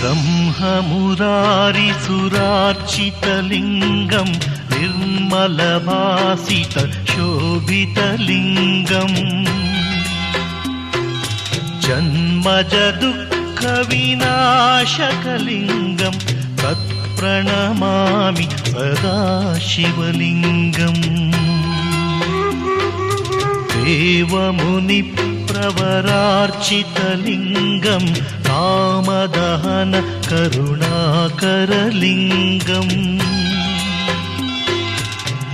ब्रह्ममुरारिसुरार्चितलिङ्गं निर्मलभासितशोभितलिङ्गम् जन्मजदुःखविनाशकलिङ्गं तत्प्रणमामि सदा शिवलिङ्गम् देवमुनिप्रवरार्चितलिङ्गं कामदहन करुणाकरलिङ्गम्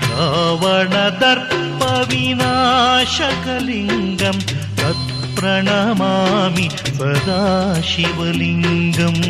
रावणदर्पविनाशकलिङ्गं तत्प्रणमामि सदा शिवलिङ्गम्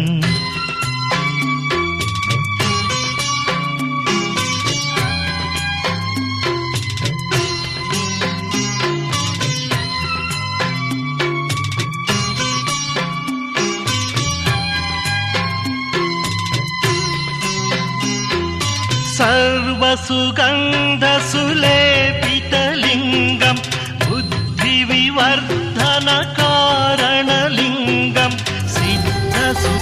सर्वसुगन्धसुलेपितलिङ्गं बुद्धिविवर्धनकारणलिङ्गं सिद्धसु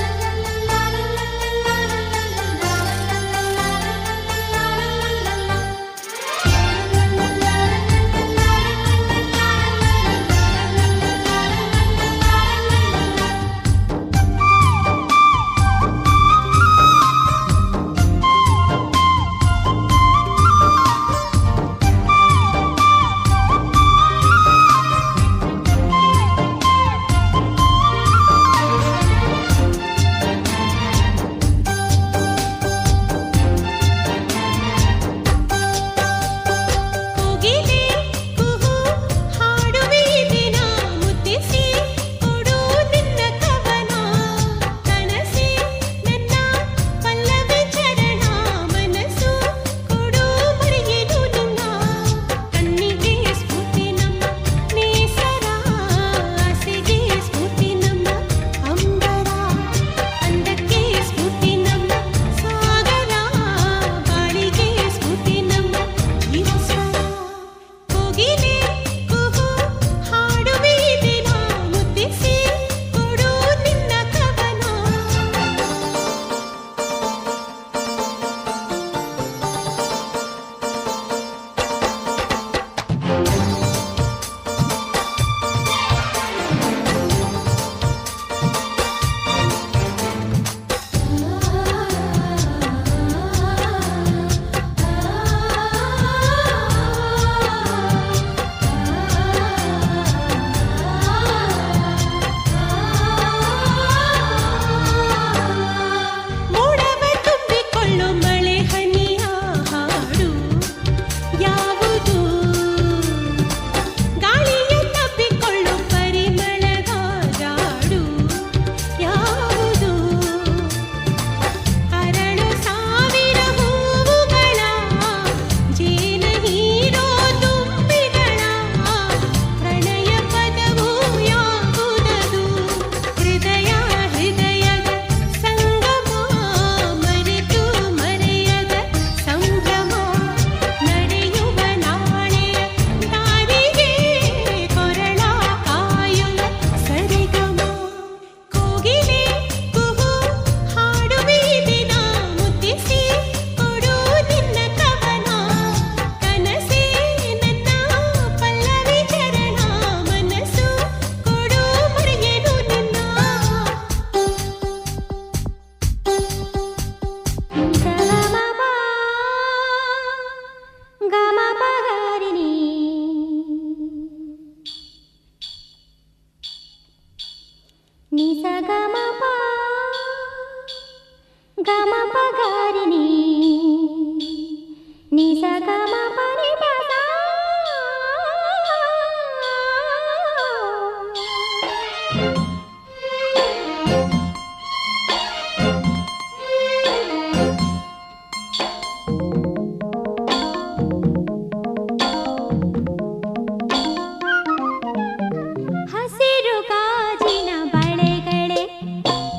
ಗಾಜಿನ ಬಳೆಗಳೇ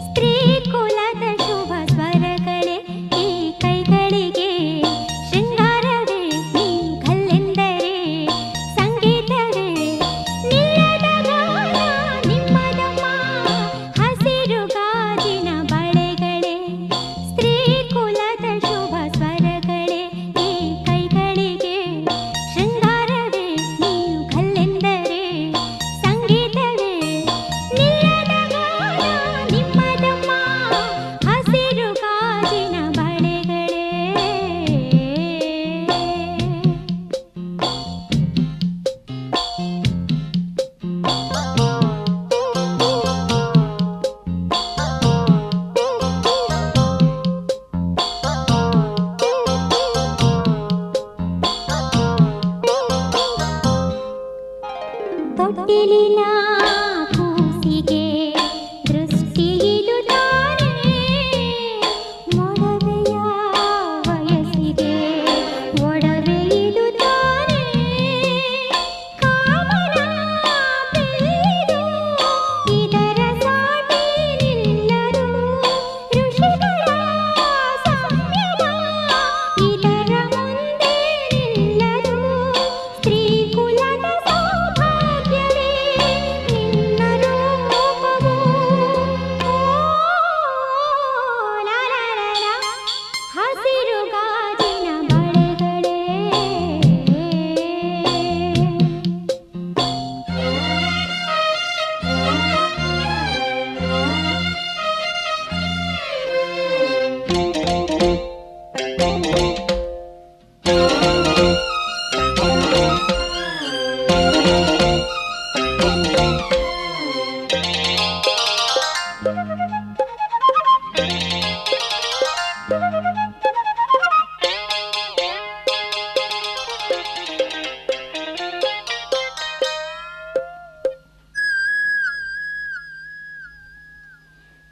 ಸ್ತ್ರೀ ಕುಲದ ಶುಭ ಸ್ವರಗಳೇ ಈ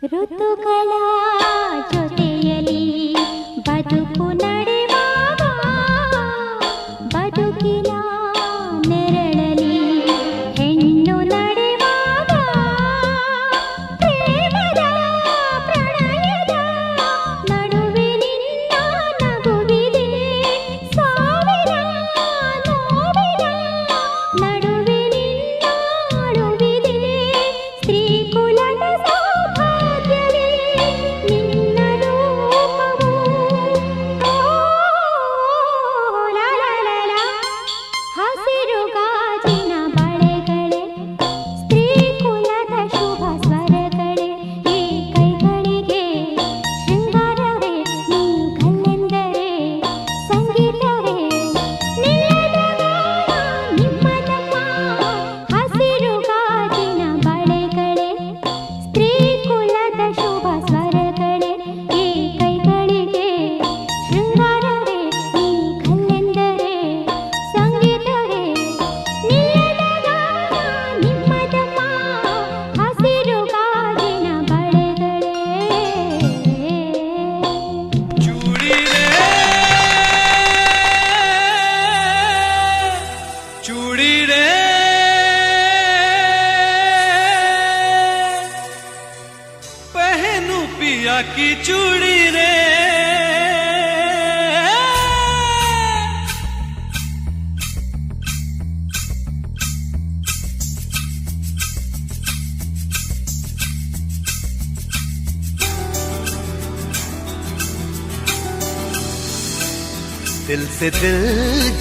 ಋತುಗಳ ಜೊತೆಯಲಿ ಬದುಕು ನಡೆವಾಗ ಬದುಕಿನ ನೆರಳಲಿ ಹೆಣ್ಣು ನಡೆವಾಗ ಪ್ರೇಮದ ಪ್ರಣಯದ ನಡುವೆ ನಿನ್ನ ನಗುವಿದೆ ಸಾವಿರ ನೋವಿನ ನಡುವೆ ನಿನ್ನ ಅಳುವಿದೆ ಸ್ತ್ರೀ ಕುಲದ ನಿನ್ನ ರೂಪವು ಹಸಿರು ಗಾಜಿನ ಬಳೆಗಳೇ ಸ್ತ್ರೀ ಕುಲದ ಶುಭ ಸ್ವರಗಳೇ ಈ ಕೈಗಳಿಗೆ ಶೃಂಗಾರವೇ ನೀ ಕಲ್ಲೆಂದರೆ ಸಂಗೀತವೇ ನಿಲ್ಲದ ನಿಮ್ಮದಮ್ಮ ಹಸಿರು ಗಾಜಿನ ಬಳೆಗಳೇ ಸ್ತ್ರೀ ಕುಲದ ಶುಭ ಸ್ವರಗಳೇ ಈ ಕೈಗಳಿಗೆ ಶೃಂಗಾರವೇ ನೀ ಕಲ್ಲೆಂದರೆ ಸಂಗೀತವೇ ನಿಲ್ಲದ ನಿಮ್ಮದಮ್ಮ ಹಸಿರು ಗಾಜಿನ ಬಳೆಗಳೇ चूड़ी रे चूड़ी रे पहनू पिया की चूड़ी रे दिल से दिल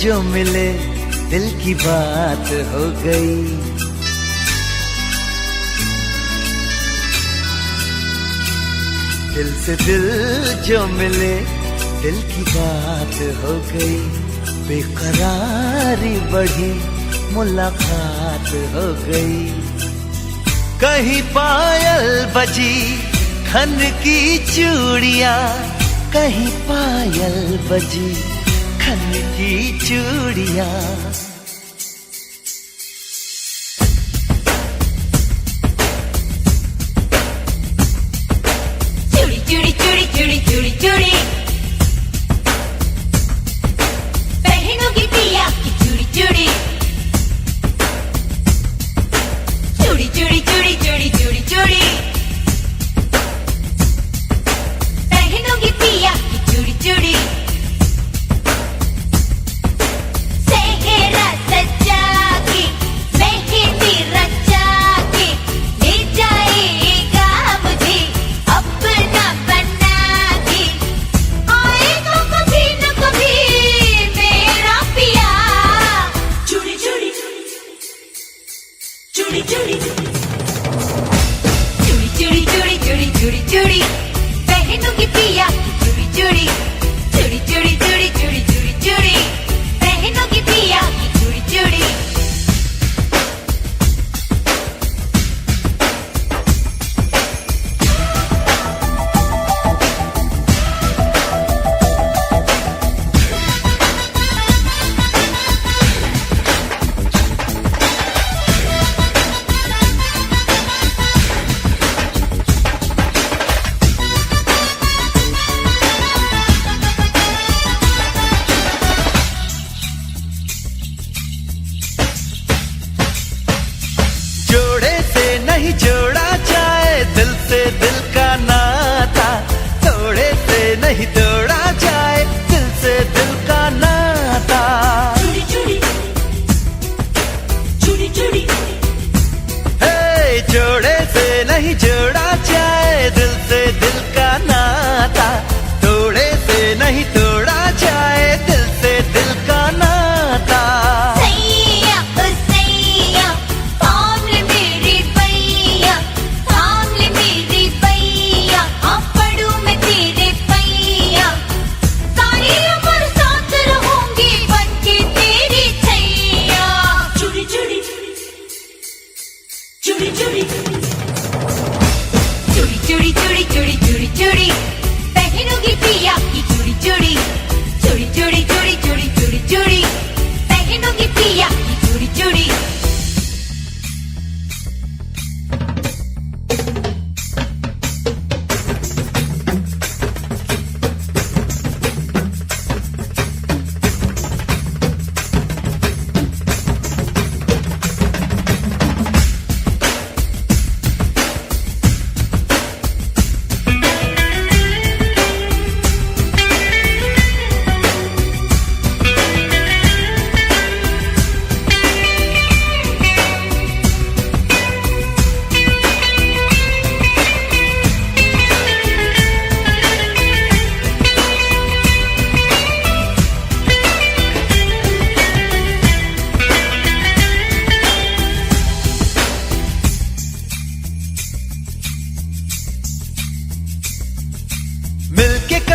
जो मिले दिल की बात हो गई दिल से दिल जो मिले दिल की बात हो गई बेकरारी बढ़ी मुलाकात हो गई कहीं पायल बजी खन की चूड़ियां कहीं पायल बजी खन की चूड़ियां चूड़ी चूड़ी चूड़ी चूड़ी चूड़ी चूड़ी पहनोगी पिया की चूड़ी चूड़ी चूड़ी चूड़ी चूड़ी चूड़ी चूड़ी चूड़ी पहनोगी पिया की चूड़ी चूड़ी सेहरा सजा के मेहंदी रचा के ले जाएगा मुझे अपना बना के आएगा कभी न कभी मेरा पिया चूड़ी चूड़ी चूड़ी चूड़ी चूड़ी चूड़ी चूड़ी चूड़ी चूड़ी चूड़ी पहनूंगी पिया की चूड़ी चूड़ी चूड़ी चूड़ी चूड़ी चूड़ी चूड़ी चूड़ी पहनूंगी पिया की चूड़ी चूड़ी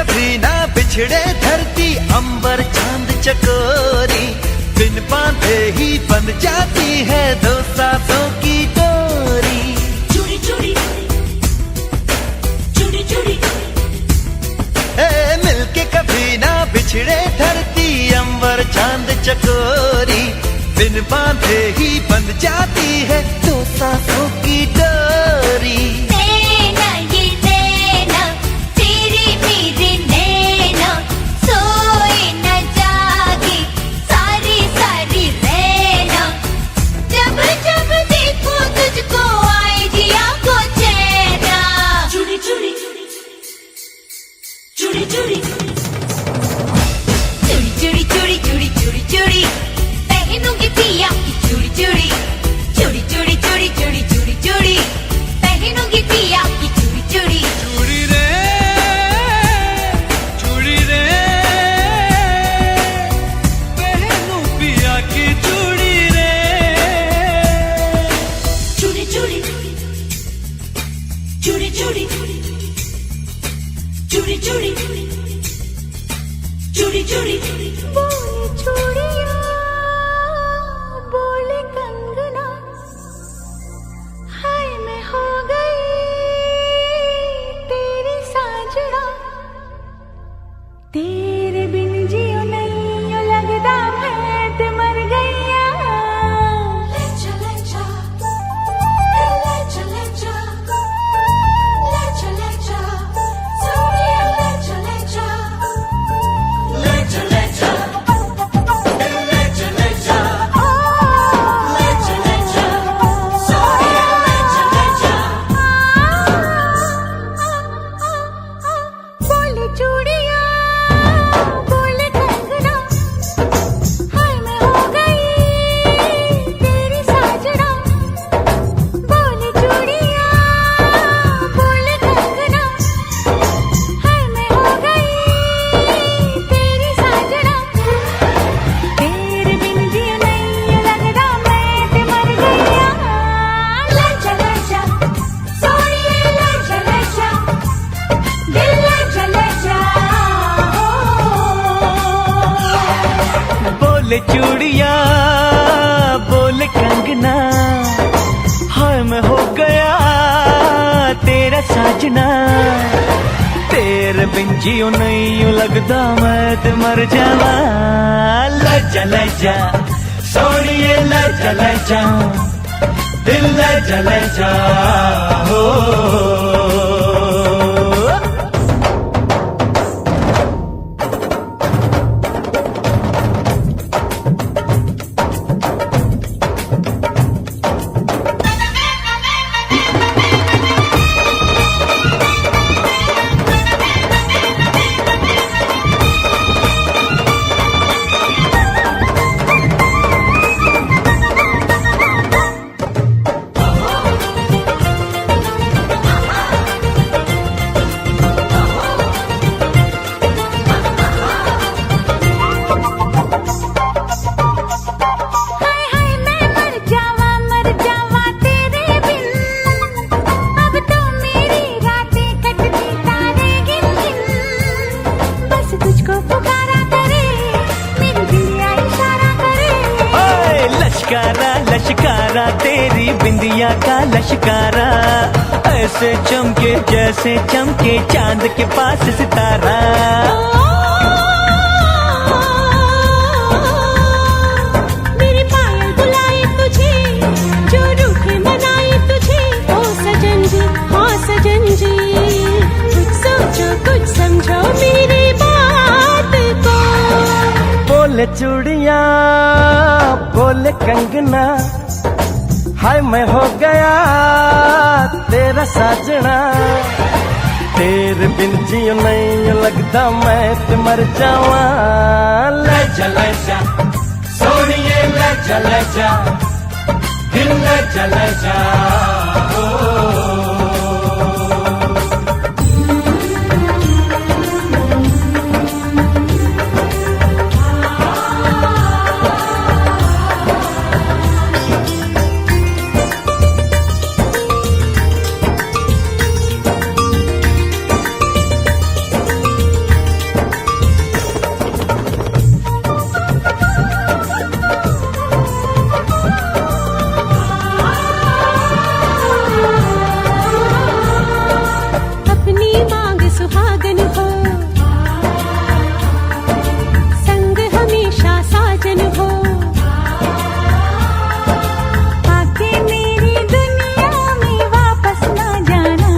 कभी ना बिछड़े धरती अंबर चांद चकोरी, बिन बांधे ही बन जाती है दो सांसों की डोरी। चूड़ी चूड़ी चूड़ी चूड़ी मिलके कभी ना बिछड़े धरती अंबर चांद चकोरी, बिन बांधे ही बन जाती है दो सांसों की डोरी। नैना ये नैना तेरी मेरी नैना, सोए न जागे सारी सारी रहना, जब जब देखो तुझको आए जिया को चैना। चूड़ी चूड़ी चूड़ी चूड़ी चूड़ी चूड़ी चूड़ी चूड़ी चूड़ी पहनूंगी पिया की चूड़ी चूड़ी चूड़ी चूड़ी चूड़ी चूड़ी चूड़ी चूड़ी पहनूंगी पिया की चूड़ी चूड़ी। चूड़ी रे पहनू पिया की चूड़ी रे। चूड़ी चूड़ी चूड़ी चूड़ी चूड़ी चूड़ी चूड़ी चूड़ी बोले चूड़िया बोले कंगना, हाय मैं हो गई तेरी साजना, तेरे बिन जियो नहीं लगदा मैं ते मर गईया। लेचा लेचा लेचा लेचा लेचा लेचा सोनिया लेचा लेचा लेचा लेचा लेचा लेचा लेचा लेचा सोनिया लेचा लेचा। बोले चूड़िया बोले कंगना, हाय मैं हो गई तेरी साजना, बोले चूड़िया बोले कंगना, हाय मैं हो गई तेरी साजना, तेरे बिन जियो नहीं लगदा मैं ते मर गईया। लेचा लेचा सोनिया लेचा लेचा दिल लेचा लेचा। बोले चूड़िया बोले कंगना, हाय मैं हो गया तेरा साजना, तेरे बिन जियो नहीं लगदा मैं ते मर जावा। लजा लजा सोनिए लजा लजा दिल लजा लजा हो। हाय हाय मैं मर जावा तेरे बिन, अब तो मेरी रातें कटती तारे गिन गिन, बस तुझको पुकारा करे मेरी बिंदिया इशारा करे। ओए लश्कारा लश्कारा तेरी बिंदिया का लश्कारा, ऐसे चमके जैसे चमके चांद के पास सितारा। मेरी पायल बुलाए तुझे, जो रूठे मनाए तुझे, ओ सजन जी हाँ सजन जी, कुछ सोचो कुछ समझो मेरी बात को। बोले चूड़िया बोले कंगना, हाय मैं हो गया तेरा साजना, तेरे बिन जियो नहीं लगदा मैं ते मर जावा। लजा लजा सोनिए लजा लजा दिल लजा लजा हो। सुहागन हो, संग हमेशा साजन हो। आके मेरी दुनिया में वापस ना जाना,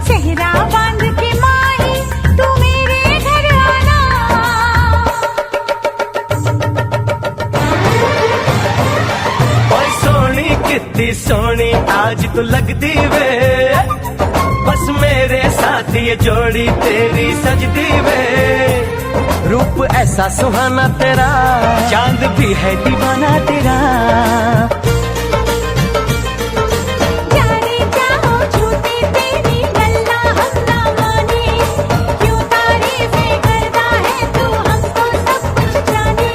सेहरा बांध के माही तू मेरे घर आना। ओए सोनी कितनी सोनी आज तू लगदी वे, बस मेरे साथ ये जोड़ी तेरी सजदी वे। रूप ऐसा सुहाना तेरा, चांद भी है दीवाना तेरा। जाने जाओ झूठी तेरी गल्ला हम ना माने, क्यों तारीफें करता है तू हमको सब कुछ जाने।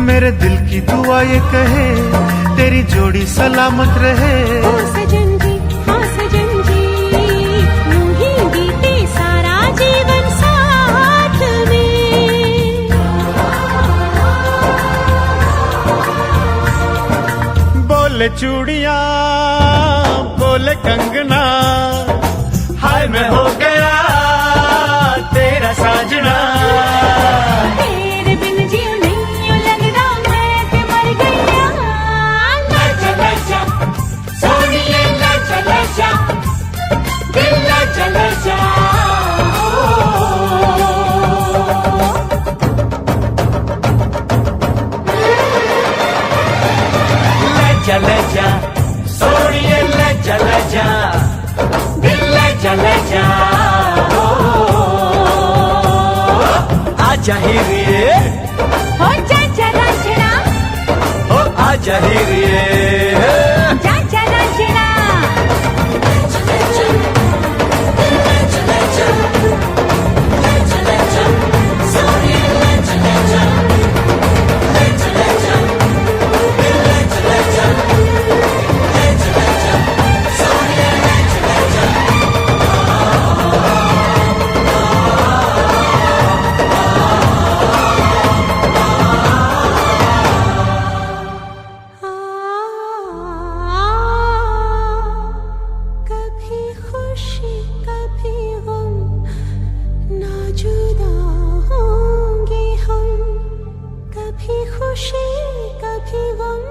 मेरे दिल की दुआ ये कहे तेरी जोड़ी सलामत रहे। ओ सजन जी, हाँ सजन जी, यूं ही बीते सारा जीवन साथ में। बोले चूड़ियां बोले कंगना, हाय मैं हो गया तेरा साजना। तेरे बिन जीव नहीं यूं लगदा मैं ते मर गईया। लजा लजा सोनिए लजा लजा, दिल लजा लजा। लजा लजा सोनिए लजा लजा, दिल लजा लजा। आजा हीरिए, हो चाचा रांझणा, ओ आजा हीरिए। चाचा रांझणा। कभी खुशी कभी गम, ना जुदा होंगे हम, कभी खुशी कभी गम।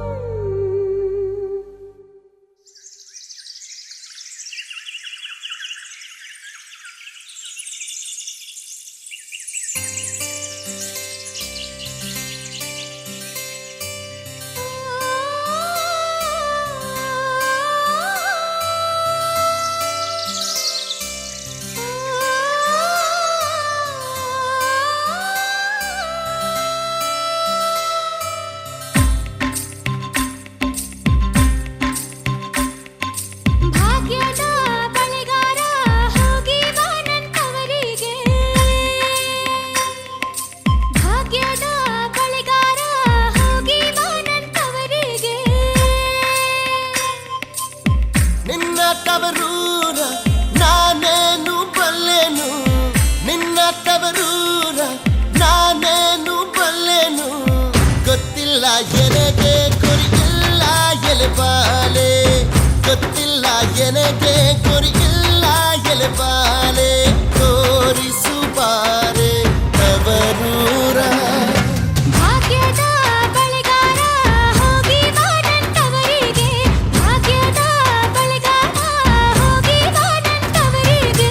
ಭಾಗ್ಯದ ಬಳಿಗಾರ ಹೋಗಿ ಬಾನಂತವರಿಗೆ, ಭಾಗ್ಯದ ಬಳಿಗಾರ ಹೋಗಿ ಬಾನಂತವರಿಗೆ. ನಿನ್ನ ತವರೂರ ನಾನೇನು ಬಲ್ಲೆನು, ನಿನ್ನ ತವರೂರ ನಾನೇನು ಬಲ್ಲೆನು. ಗೊತ್ತಿಲ್ಲ ಎನಗೆ ಗುರಿಯಿಲ್ಲ ಎಲೆಬಾಲೆ, ಗೊತ್ತಿಲ್ಲ ಎನಗೆ ಗುರಿಯಿಲ್ಲ ಎಲೆಬಾಲೆ. ತೋರಿಸು ಬಾರೆ ತವರೂರ. ಭಾಗ್ಯದ ಬಳಿಗಾರ ಹೋಗಿ ಬಾನಂತವರಿಗೆ, ಭಾಗ್ಯದ ಬಳಿಗಾರ ಹೋಗಿ ಬಾನಂತವರಿಗೆ.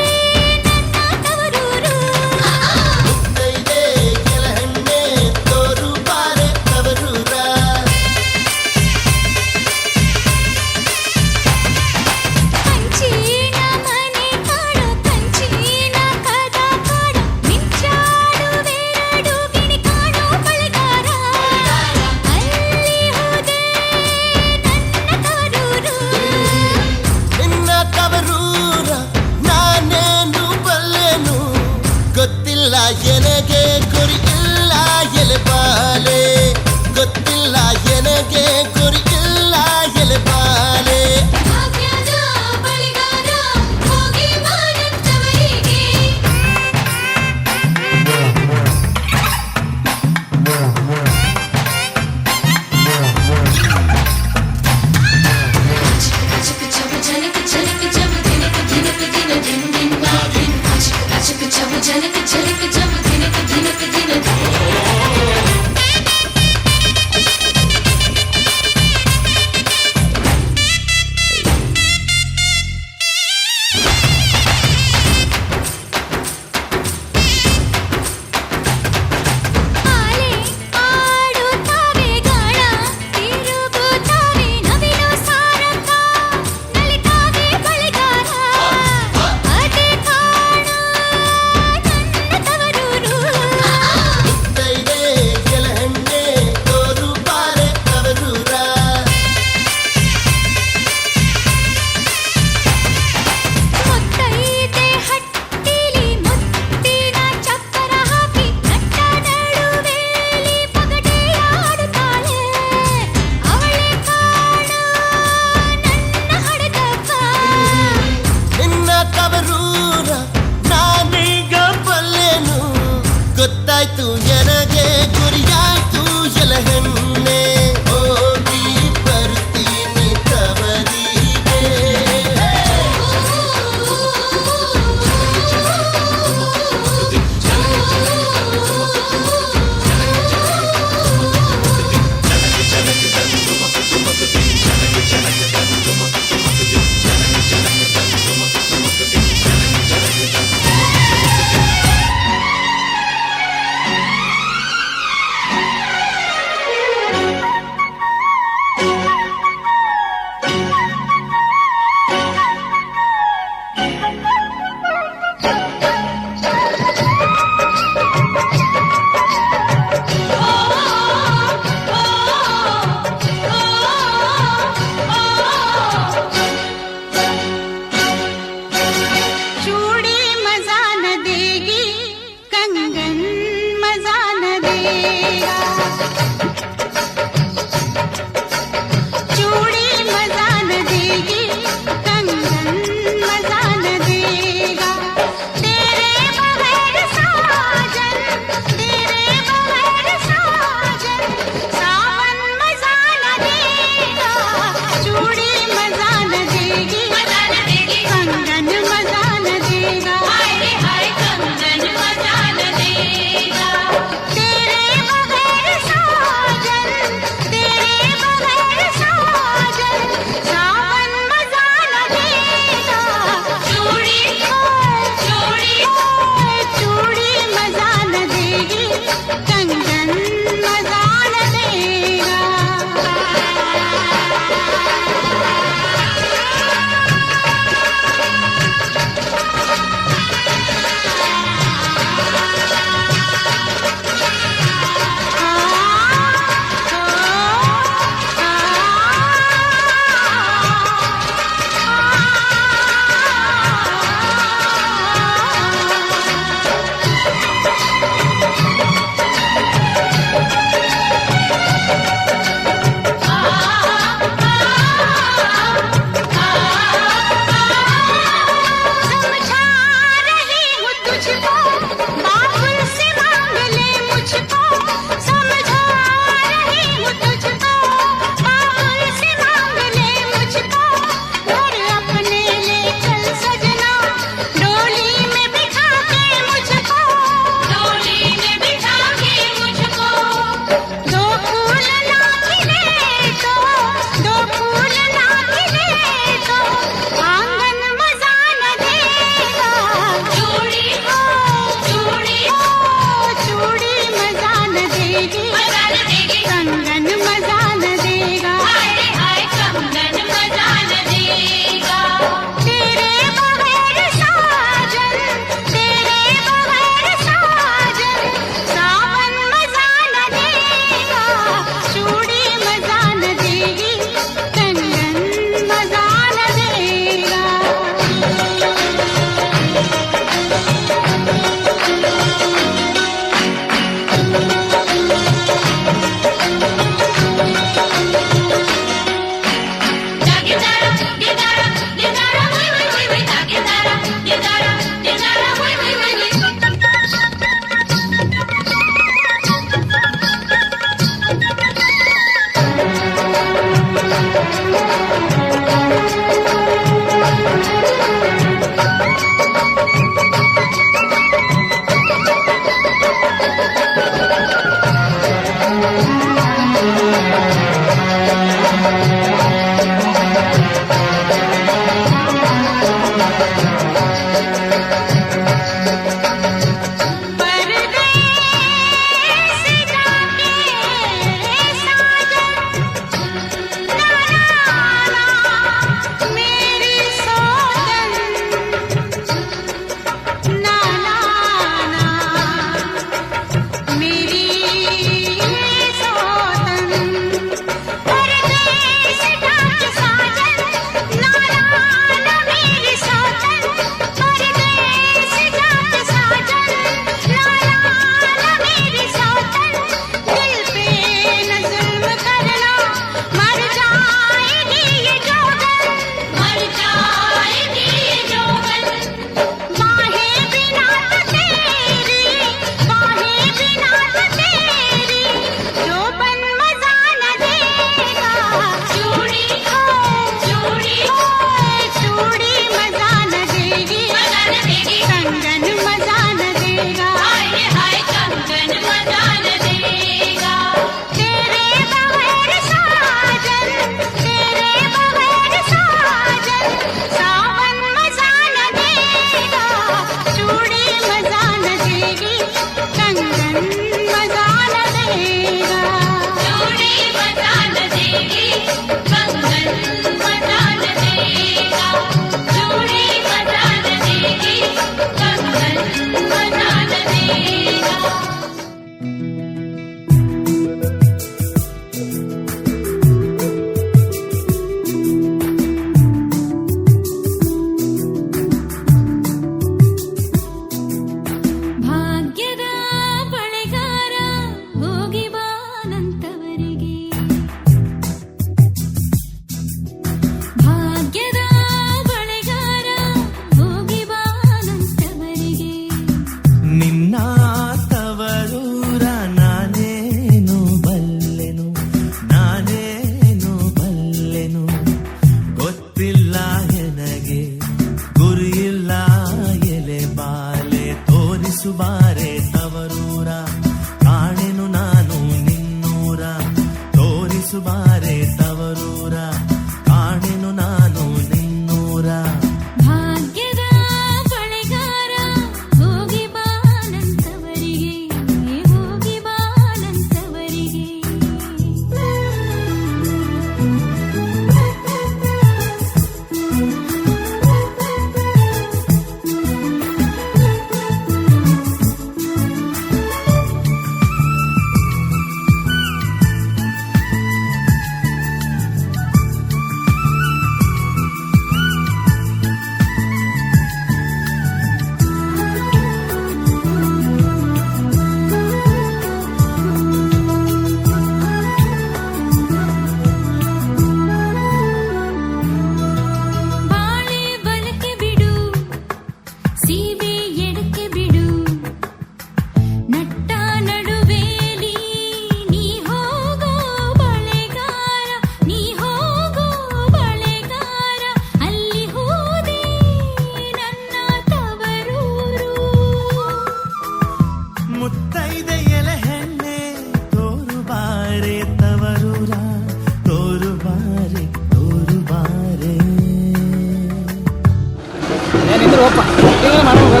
ಬಂದ್ರು ಅಪ್ಪ ಈಗ ಮಾಡೋದು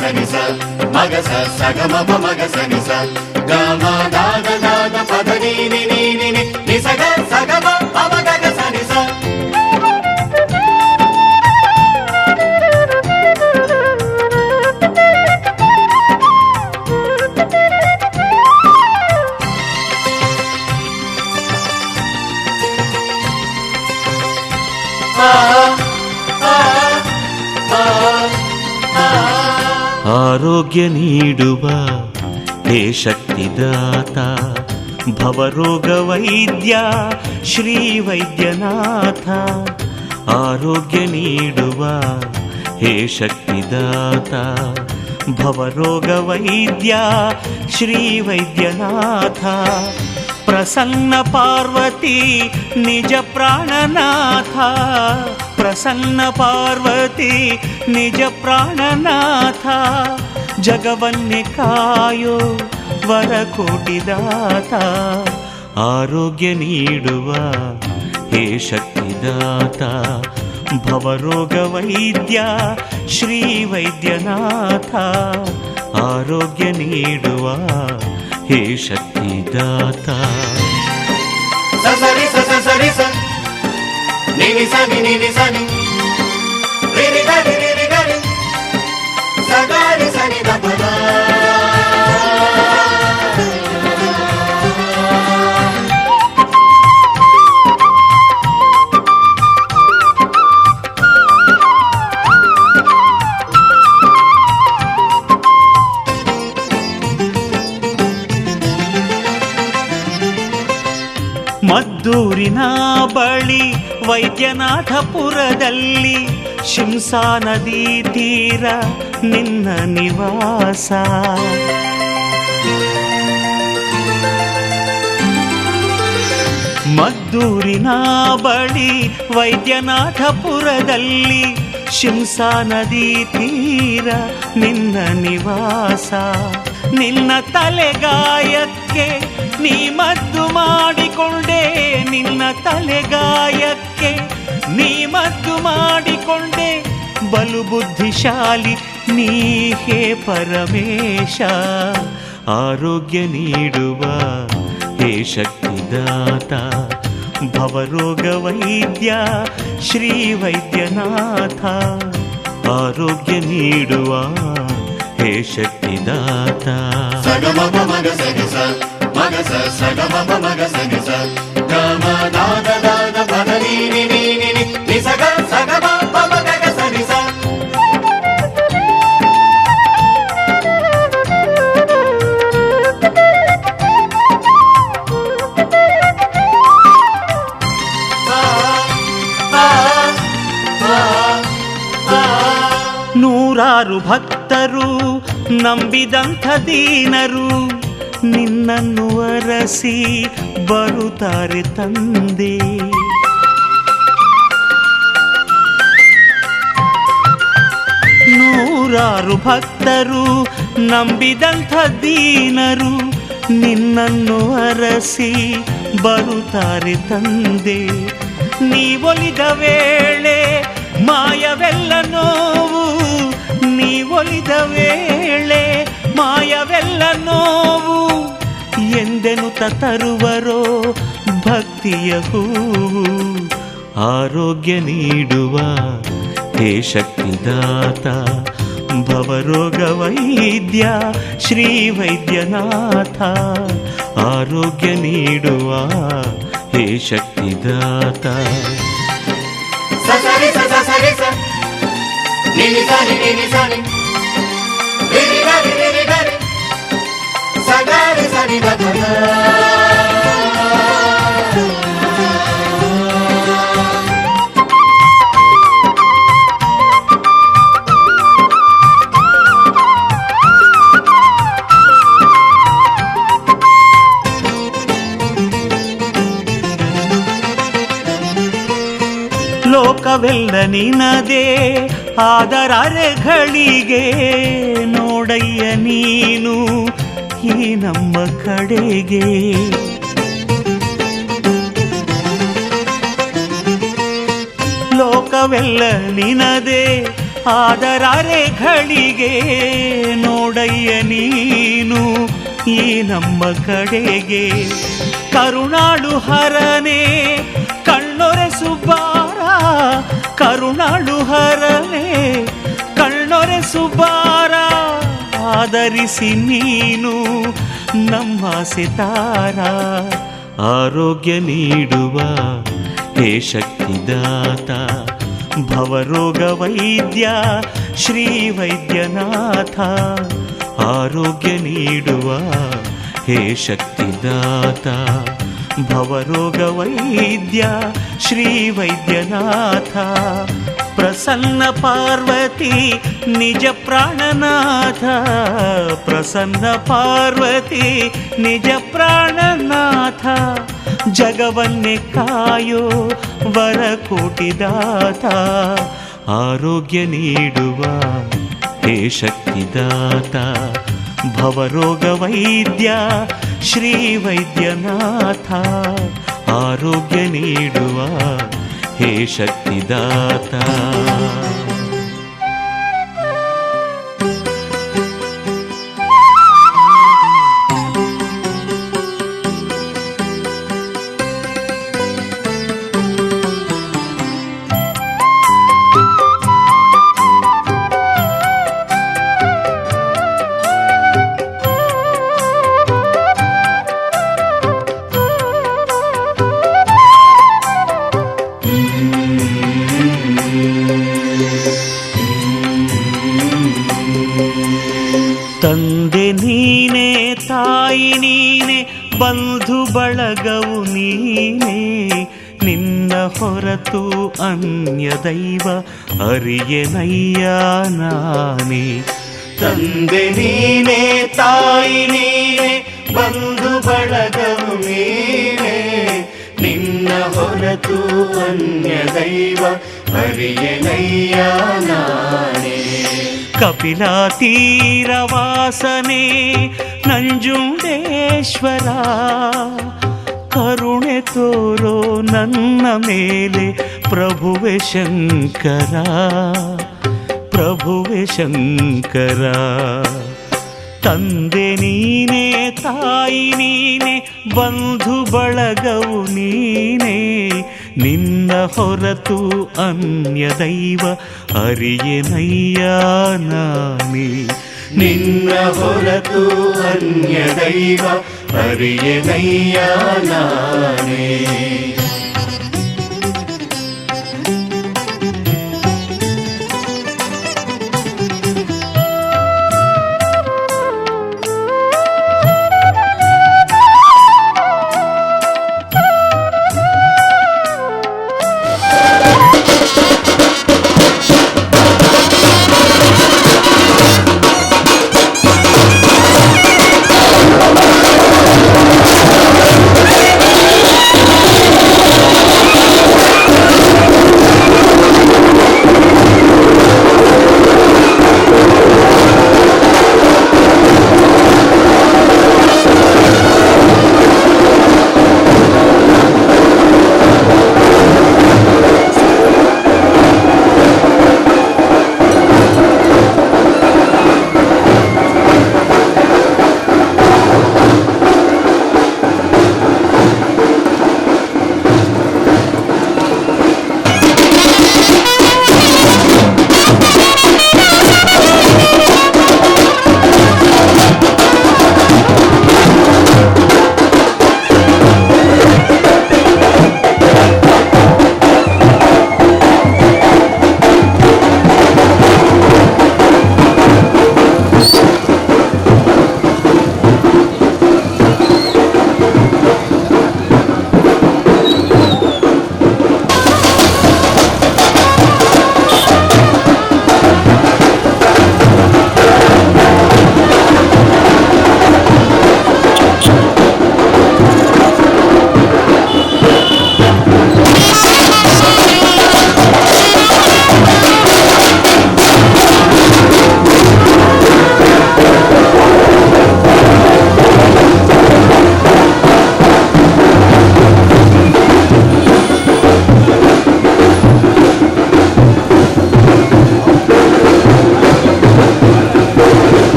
ಸನಿ ಸ ಮಗ ಸ ಸಗ ಮಪ ಮಗ ಸನಿ ಸ ಗ ಮ ದಾದ ದಾದ ಪದ ನೀ ನಿ ನೀ ನಿ ನಿ ನಿ ಸಗ ಸಗ ಮ ಪಮ ಗಗ ಸನಿ ಸ ಆರೋಗ್ಯ ನೀಡುವ ಹೇ ಶಕ್ತಿದಾತ ಭವರೋಗ ವೈದ್ಯ ಶ್ರೀ ವೈದ್ಯನಾಥ ಆರೋಗ್ಯ ನೀಡುವ ಹೇ ಶಕ್ತಿದಾತ ಭವರೋಗ ವೈದ್ಯ ಶ್ರೀ ವೈದ್ಯನಾಥ ಪ್ರಸನ್ನ ಪಾರ್ವತಿ ನಿಜ ಪ್ರಾಣನಾಥ ಪ್ರಸನ್ನ ಪಾರ್ವತಿ ನಿಜ ಪ್ರಾಣನಾಥ ಜಗವನ್ನೇ ಕಾಯೋ ವರಕೋಟಿದಾತ ಆರೋಗ್ಯ ನೀಡುವ ಹೇ ಶಕ್ತಿದಾತ ಭವರೋಗ ವೈದ್ಯ ಶ್ರೀ ವೈದ್ಯನಾಥ ಆರೋಗ್ಯ ನೀಡುವ ಹೇ ಶಕ್ತಿದಾತ ಸರಿ ಸ ಸರಿ ಸ ನೀನಿ ಸನಿ ನೀನಿ ಸನಿ ರಿರಿ ಗರಿ ರಿರಿ ಗರಿ ಸಗಾರಿ ಸನಿ ದ ಪದ ಮದ್ದೂರಿನ ಬಳಿ ವೈದ್ಯನಾಥಪುರದಲ್ಲಿ ಶಿಂಸಾ ನದಿ ತೀರ ನಿನ್ನ ನಿವಾಸ ಮದ್ದೂರಿನ ಬಳಿ ವೈದ್ಯನಾಥಪುರದಲ್ಲಿ ಶಿಂಸಾ ನದಿ ತೀರ ನಿನ್ನ ನಿವಾಸ ನಿನ್ನ ತಲೆಗಾಯಕ್ಕೆ ನೀ ಮದ್ದು ಮಾಡಿಕೊಂಡೆ ನಿನ್ನ ತಲೆಗಾಯಕ್ಕೆ ನೀ ಮದ್ದು ಮಾಡಿಕೊಂಡೆ ಬಲು ಬುದ್ಧಿಶಾಲಿ ನೀ ಹೇ ಪರಮೇಶ ಆರೋಗ್ಯ ನೀಡುವ ಹೇ ಶಕ್ತಿದಾತ ಭವರೋಗ ವೈದ್ಯ ಶ್ರೀ ವೈದ್ಯನಾಥ ಆರೋಗ್ಯ ನೀಡುವ ಹೇ ಶಕ್ತಿದಾತ ಸಗ ಮಪ ಮಗ ಸನಿ ಸ ಮಗ ಸ ಸಗ ಮಪ ಮಗ ಸನಿ ಸ ಗ ಮ ದಾದ ದಾದ ಪದ ನೀ ನಿ ನೀ ನಿ ನಿ ನಿ ಸಗ ಸಗ ಮ ಪಮ ಗಗ ಸನಿ ಸ ನೂರಾರು ಭಕ್ತರು ನಂಬಿದಂಥ ದೀನರು ನಿನ್ನನ್ನು ಅರಸಿ ಬರುತ್ತಾರೆ ತಂದೆ ನೂರಾರು ಭಕ್ತರು ನಂಬಿದಂಥ ದೀನರು ನಿನ್ನನ್ನು ಅರಸಿ ಬರುತ್ತಾರೆ ತಂದೆ ನೀವೊಲಿದ ವೇಳೆ ಮಾಯವೆಲ್ಲ ನೋವು ನೀವೊಲಿದ ವೇಳೆ ಮಾಯವೆಲ್ಲ ನೋವು ಎಂದೆನುತ ತರುವರೋ ಭಕ್ತಿಯ ಹೂವು ಆರೋಗ್ಯ ನೀಡುವ ಹೇ ಶಕ್ತಿದಾತ ಭವರೋಗ ವೈದ್ಯ ಶ್ರೀ ವೈದ್ಯನಾಥ ಆರೋಗ್ಯ ನೀಡುವ ಹೇ ಶಕ್ತಿದಾತ ಸರಿ ಸ ಸರಿ ಸ ನೀನಿ ಸನಿ ರಿರಿ ಗರಿ ರಿರಿ ಗರಿ ಸಗಾರಿ ಸನಿ ದ ಪದ ಲೋಕವೆಲ್ಲ ನಿನದೇ ಆದರರೆಗಳಿಗೆ ನೋಡಯ್ಯ ನೀನು ಈ ನಮ್ಮ ಕಡೆಗೆ ಲೋಕವೆಲ್ಲ ನಿನದೇ ಆದರಾರೆಗಳಿಗೆ ನೋಡಯ್ಯ ನೀನು ಈ ನಮ್ಮ ಕಡೆಗೆ. ಕರುಣಾಳು ಹರನೇ ಕಣ್ಣೊರೆಸು ಬಾರ, ಕರುಣಾಳು ಹರನೇ ಕಣ್ಣೊರೆಸು ಬಾರ. ಆದರಿಸಿ ನೀನು ನಮ್ಮ ಸಿತಾರ. ಆರೋಗ್ಯ ನೀಡುವ ಹೇ ಶಕ್ತಿದಾತ, ಭವರೋಗ ವೈದ್ಯ ಶ್ರೀ ವೈದ್ಯನಾಥ. ಆರೋಗ್ಯ ನೀಡುವ ಹೇ ಶಕ್ತಿದಾತ, ಭವರೋಗ ವೈದ್ಯ ಶ್ರೀ ವೈದ್ಯನಾಥ. ಪ್ರಸನ್ನ ಪಾರ್ವತಿ ನಿಜ ಪ್ರಾಣನಾಥ, ಪ್ರಸನ್ನ ಪಾರ್ವತಿ ನಿಜ ಪ್ರಾಣನಾಥ. ಜಗವನ್ನೇ ಕಾಯೋ ವರಕೋಟಿದಾತ. ಆರೋಗ್ಯ ನೀಡುವ ಹೇ ಶಕ್ತಿದಾತ, ಭವರೋಗ ವೈದ್ಯ ಶ್ರೀ ವೈದ್ಯನಾಥ. ಆರೋಗ್ಯ ನೀಡುವ ಹೇ ಶಕ್ತಿದಾತ. ತಂದೆ ನೀನೆ, ತಾಯಿ ನೀನೆ, ಬಂಧು ಬಳಗವು ನೀನೆ. ನಿನ್ನ ಹೊರತು ಅನ್ಯ ದೈವ ಅರಿಯೆನಯ್ಯ ನಾನೇ. ತಂದೆ ನೀನೆ, ತಾಯಿ ನೀನೆ, ಬಂಧು ಬಳಗವು ನೀನೆ. ನಿನ್ನ ಹೊರತು ಅನ್ಯ ದೈವ ಅರಿಯೆನಯ್ಯ ನಾನೇ. ಕಪಿಲಾ ತೀರವಾಸನೆ ನಂಜುಂಡೇಶ್ವರ, ಕರುಣೆ ತೋರೋ ನನ್ನ ಮೇಲೆ ಪ್ರಭುವೆ ಶಂಕರ, ಪ್ರಭುವೆ ಶಂಕರ. ತಂದೆ ನೀನೆ, ತಾಯಿ ನೀನೆ, ಬಂಧು ಬಳಗವು ನೀನೆ. ನಿನ್ನ ಹೊರತು ಅನ್ಯ ದೈವ ಅರಿಯೆನಯ್ಯ ನಾನೇ. ನಿನ್ನ ಹೊರತು ಅನ್ಯ ದೈವ ಅರಿಯೆನಯ್ಯ ನಾನೇ.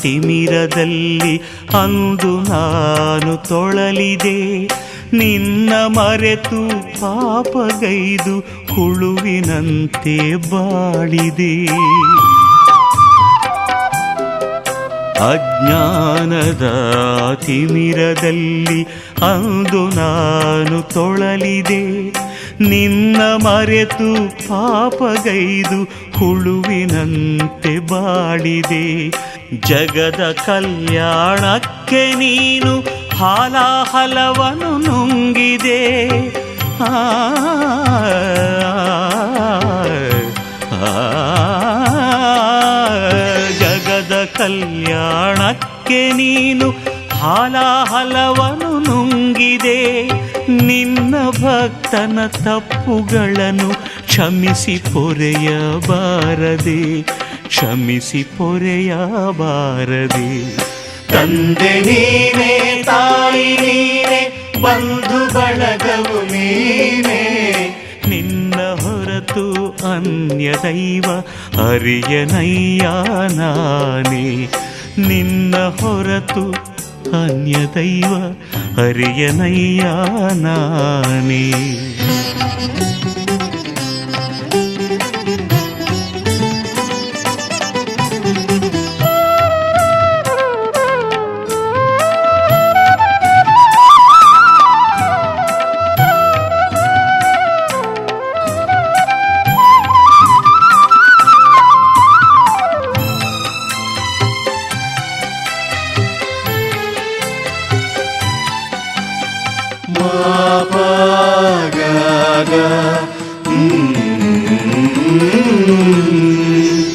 ತಿಮಿರದಲ್ಲಿ ಅಂದು ನಾನು ತೊಳಲಿದೆ, ನಿನ್ನ ಮರೆತು ಪಾಪಗೈದು ಹುಳುವಿನಂತೆ ಬಾಳಿದೆ. ಅಜ್ಞಾನದ ತಿಮಿರದಲ್ಲಿ ಅಂದು ನಾನು ತೊಳಲಿದೆ, ನಿನ್ನ ಮರೆತು ಪಾಪಗೈದು ಹುಳುವಿನಂತೆ ಬಾಳಿದೆ. ಜಗದ ಕಲ್ಯಾಣಕ್ಕೆ ನೀನು ಹಾಲಾಹಲವನ್ನು ನುಂಗಿದೆ. ಜಗದ ಕಲ್ಯಾಣಕ್ಕೆ ನೀನು ಹಾಲಾಹಲವನ್ನು ನುಂಗಿದೆ. ನಿನ್ನ ಭಕ್ತನ ತಪ್ಪುಗಳನ್ನು ಕ್ಷಮಿಸಿ ಪೊರೆಯಬಾರದೆ, ಕ್ಷಮಿಸಿ ಪೊರೆಯಬಾರದೆ. ತಂದೆ ನೀನೇ, ತಾಯಿ ನೀನೇ, ಬಂಧು ಬಳಗವು ನೀನೇ. ನಿನ್ನ ಹೊರತು ಅನ್ಯ ದೈವ ಅರಿಯನಯ್ಯ ನಾನೇ. ನಿನ್ನ ಹೊರತು ಅನ್ಯ ದೈವ ಅರಿಯನಯ್ಯ ನಾನೇ.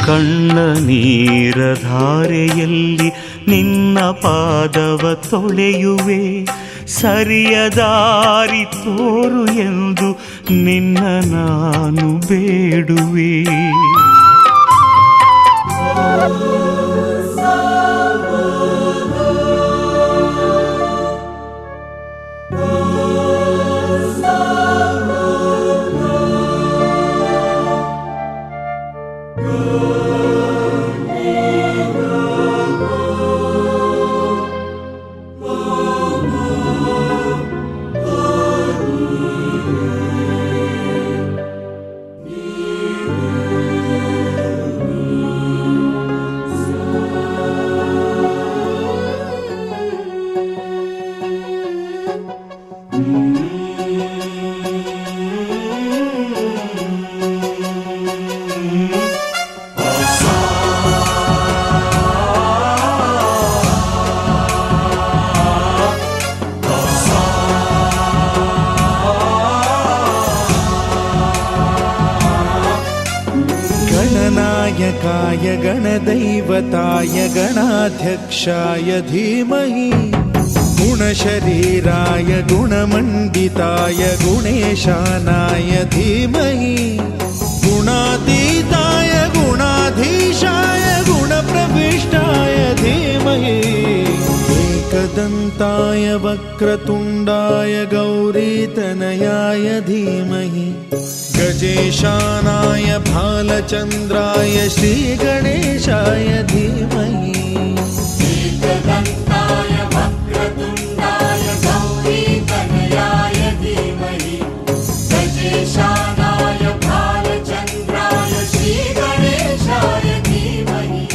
ಕಣ್ಣ ನೀರ ಧಾರೆಯಲ್ಲಿ ನಿನ್ನ ಪಾದವ ತೊಳೆಯುವೆ, ಸರಿಯ ದಾರಿ ತೋರು ಎಂದು ನಿನ್ನ ನಾನು ಬೇಡುವೆ. गणनायकाय गणदैवताय गणाध्यक्षाय धीमहि, गुणशरीराय गुणमण्डिताय गुणेशानाय धीमहि, गुणातीताय गुणाधीशाय गुणप्रविष्टाय धीमहि, एकदन्ताय वक्रतुण्डाय गौरीतनयाय धीमहि, गजेशानाय भालचन्द्राय श्रीगणेशाय धीमहि, एकदन्ताय वक्रतुण्डाय गौरीतनयाय धीमहि, गजेशानाय भालचन्द्राय श्रीगणेशाय धीमहि.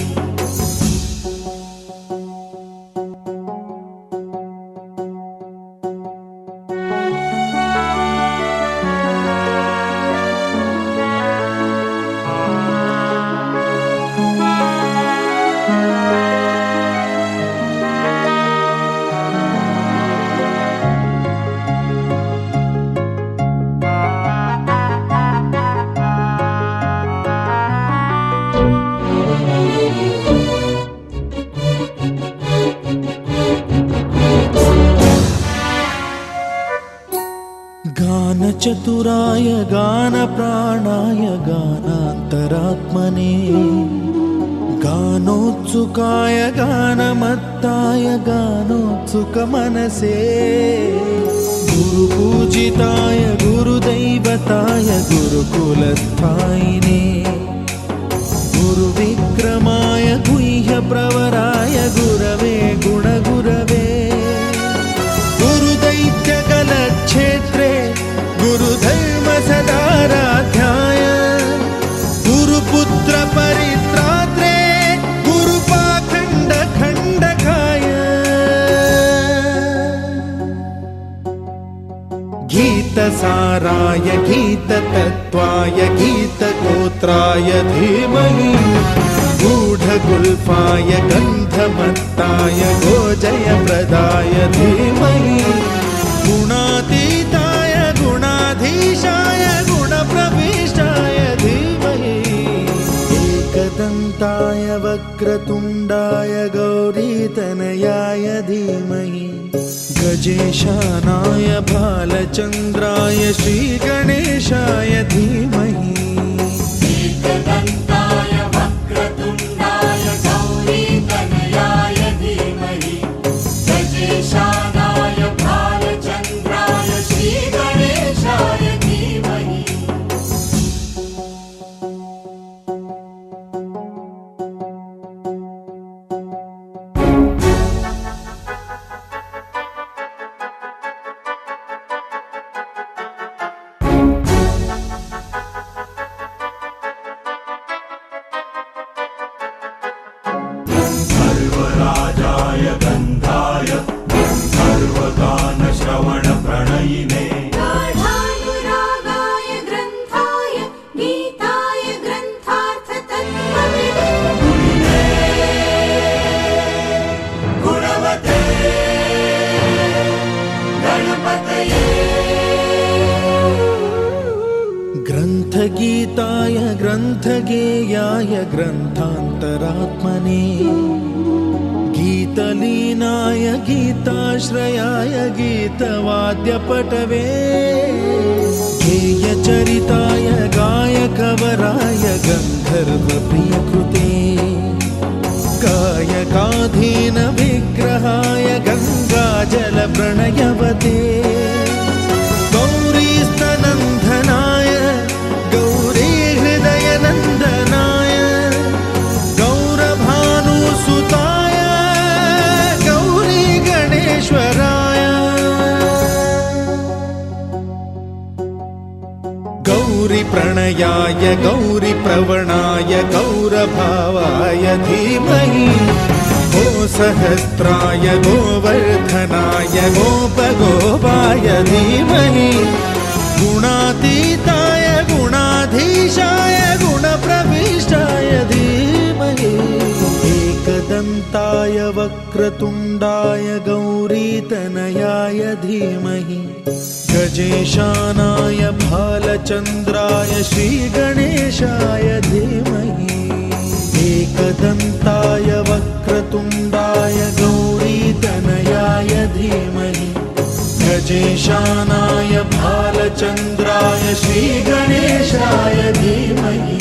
गानचतुराय गानप्राणाय गानान्तरात्मने, गानोत्सुकाय गानमत्ताय गानोत्सुकमनसे, गुरुपूजिताय गुरुदैवताय गुरुकुलस्थायिने, गुरुविक्रमाय गुह्यप्रवराय गुरवे गुणगुरवे गुरुदैत्यकलक्षेत्रे गुरुधर्मसदाराध्याय गुरुपुत्रपरित्रात्रे गुरुपाखण्डखण्डकाय गीतसाराय गीततत्त्वाय गीतगोत्राय धीमहि गूढगुल्फाय गन्धमत्ताय गोजयप्रदाय धीमहि गुणातीताय गुणाधीशाय गुणप्रविष्टाय धीमहि एकदन्ताय वक्रतुण्डाय गौरीतनयाय धीमहि गजेशानाय भालचन्द्राय श्रीगणेशाय धीमहि एकदन्ताय वक्रतुण्डाय गौरीतनयाय धीमहि गजेशानाय भालचन्द्राय श्रीगणेशाय धीमहि सर्वराजाय गन्धाय सर्वगानश्रवणप्रणयिने गाढानुरागाय ग्रन्थाय गीताय ग्रन्थार्थतत्त्वविदे गुणवते गणपतये ग्रन्थगीताय ग्रन्थगेयाय ग्रन्थान्तरात्मने गीतलीनाय गीताश्रयाय गीतवाद्यपटवे गेयचरिताय गायकवराय गन्धर्वप्रियकृते गायकाधीन विग्रहाय गङ्गाजलप्रणयवते गौरीस्तनन्दनाय गौरीहृदयनन्दनाय गौरभानुसुताय गौरीगणेश्वराय गौरीप्रणयाय गौरीप्रवणाय गौरभावाय धीमहि गोसहस्राय गोवर्धनाय गोपगोपाय धीमहि गुणातीताय गुणाधीशाय गुणप्रविष्टाय धीमहि एकदन्ताय वक्रतुण्डाय गौरीतनयाय धीमहि गजेशानाय भालचन्द्राय श्रीगणेशाय धीमहि एकदन्ताय वक्रतुण्डाय गौरीतनयाय धीमहि गजेशानाय भालचन्द्राय श्रीगणेशाय धीमहि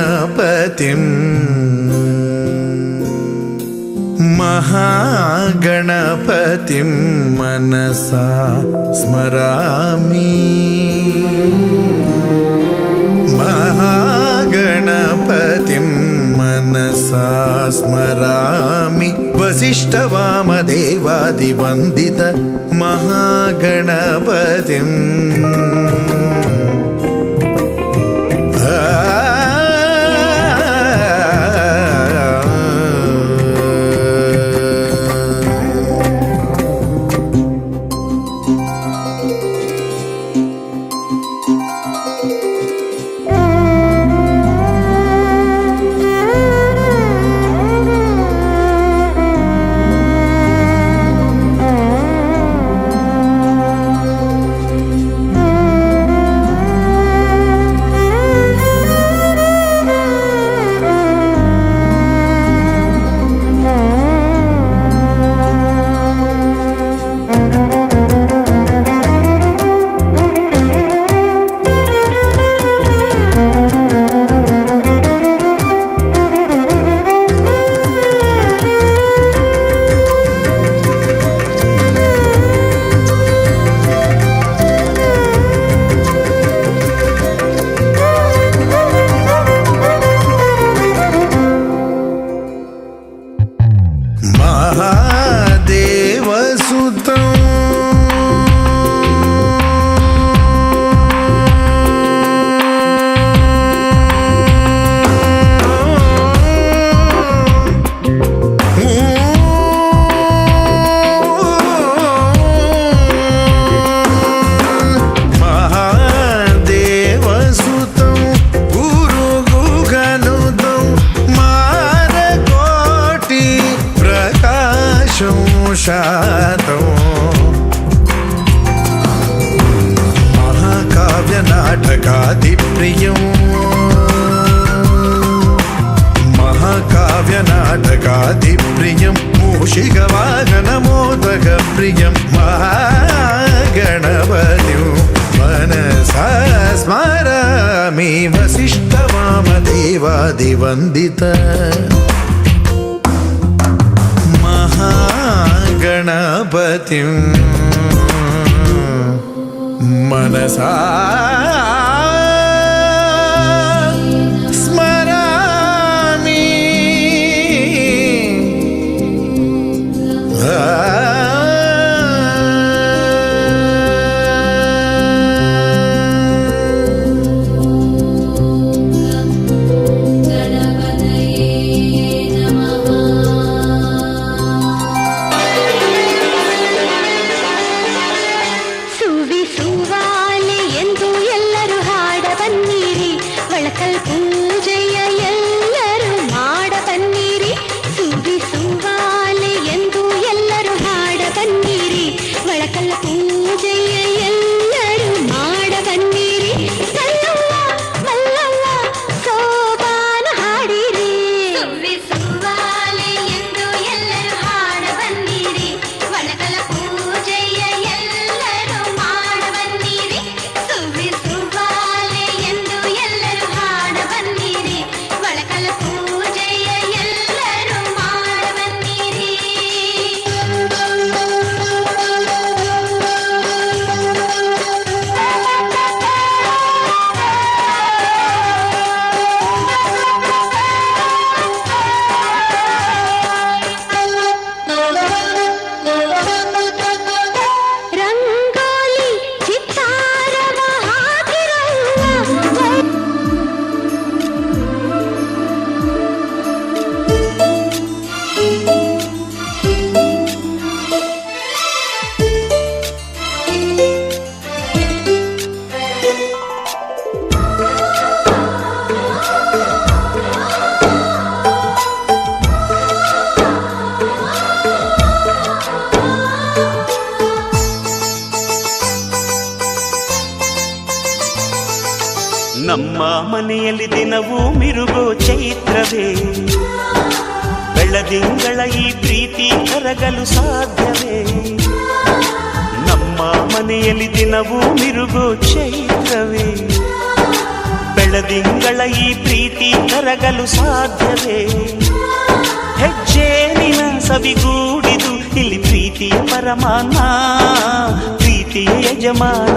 महागणपतिम् महागणपतिं मनसा स्मरामि महागणपतिं मनसा स्मरामि वसिष्ठवामदेवादिवन्दित महागणपतिम् महाकाव्यनाटकादिप्रियं महाकाव्यनाटकादिप्रियं मूषिकवाहनमोदकप्रियं महागणपतिं मनसा स्मरामि वसिष्ठवामदेवादिवन्दित महागणपतिं मनसा स्मरामि ನಮ್ಮ ಮನೆಯಲ್ಲಿ ದಿನವೂ ಮಿರುಗೋ ಚೈತ್ರವೇ, ಬೆಳದಿಂಗಳ ಈ ಪ್ರೀತಿ ಕರಗಲು ಸಾಧ್ಯವೇ? ನಮ್ಮ ಮನೆಯಲ್ಲಿ ದಿನವೂ ಮಿರುಗೋ ಚೈತ್ರವೇ, ಬೆಳದಿಂಗಳ ಈ ಪ್ರೀತಿ ಕರಗಲು ಸಾಧ್ಯವೇ? ಹೆಜ್ಜೆ ನಿನ ಸವಿಗೂಡಿದು ಇಲ್ಲಿ ಪ್ರೀತಿಯ ಪರಮಾನ, ಪ್ರೀತಿಯ ಯಜಮಾನ.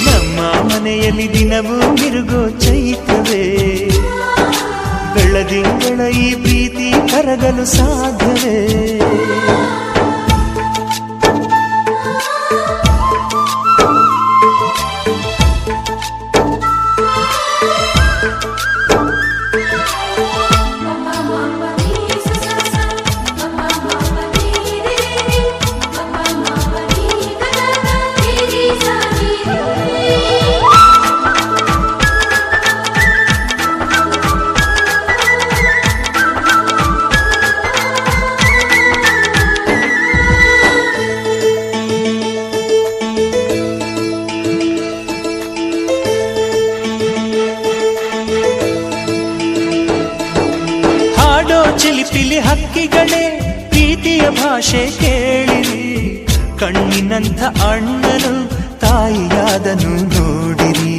ನಮ್ಮ ಮನೆಯಲ್ಲಿ ದಿನವೂ ಮಿರುಗೋ ಚೈತ್ರವೇ, ಬೆಳದಿಂಗಳ ಈ ಪ್ರೀತಿ ಕರಗಲು ಸಾಧ್ಯವೇ? ಚಿಲಿಪಿಲಿ ಹಕ್ಕಿಗಳೇ ಪ್ರೀತಿಯ ಭಾಷೆ ಕೇಳಿರಿ, ಕಣ್ಣಿನಂಥ ಅಣ್ಣನು ತಾಯಿಯಾದನು ನೋಡಿರಿ.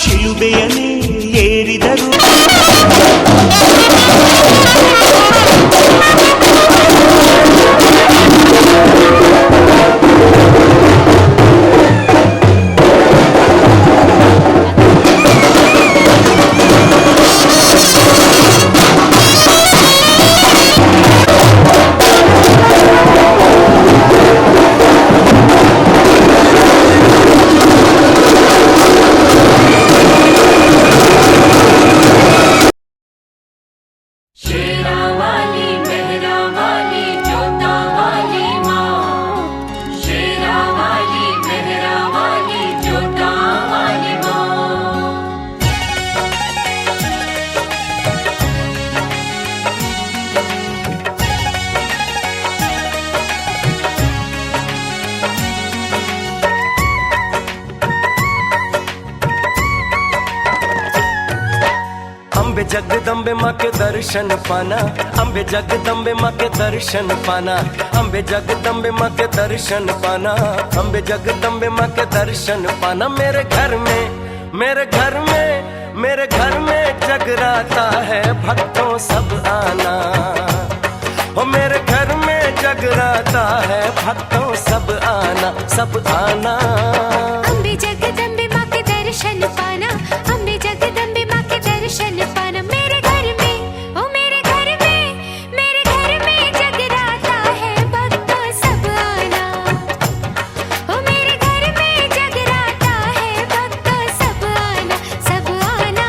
ಶಿಲುಬೆಯನ್ನೇ ಏರಿದರು अम्बे जगदम्बे माँ के दर्शन पाना, अम्बे जगदम्बे माँ के दर्शन पाना, अम्बे जगदम्बे माँ के दर्शन पाना, अम्बे जगदम्बे माँ के दर्शन पाना। मेरे घर में, मेरे घर में, मेरे घर में जगराता है, भक्तों सब आना। ओ मेरे घर में जगराता है, भक्तों सब आना, सब आना। अम्बे जगदम्बे माँ के दर्शन पाना, अम्बे जगदम्बे माँ के दर्शन पाना। मेरे घर में, ओ मेरे घर में, मेरे घर में जगराता है, भक्तों सब आना। ओ मेरे घर में जगराता है, भक्तों सब आना, सब आना।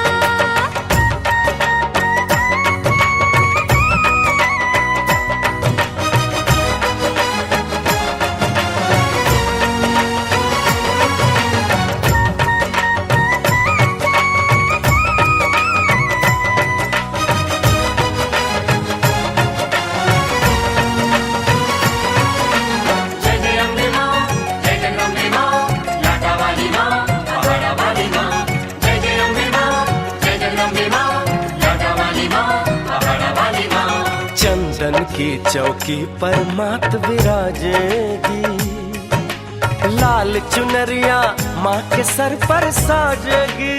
चंदन की चौकी पर मात विराजेगी, लाल चुनरिया माँ के सर पर साजेगी।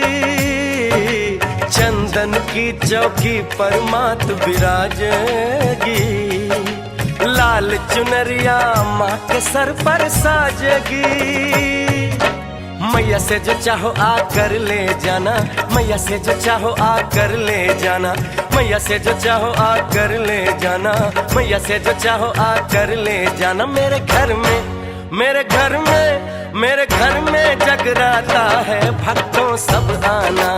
चंदन की चौकी पर मात विराजेगी, लाल चुनरिया माँ के सर पर साजेगी। मैया से जो चाहो आकर ले जाना, मैया से जो चाहो आकर ले जाना, मैया से जो चाहो आकर ले जाना, मैया से जो चाहो आकर ले जाना। मेरे घर में, मेरे घर में, मेरे घर में जगराता है, भक्तों सब आना।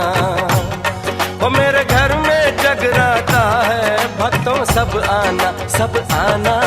ओ मेरे घर में जगराता है, भक्तों सब आना, सब आना।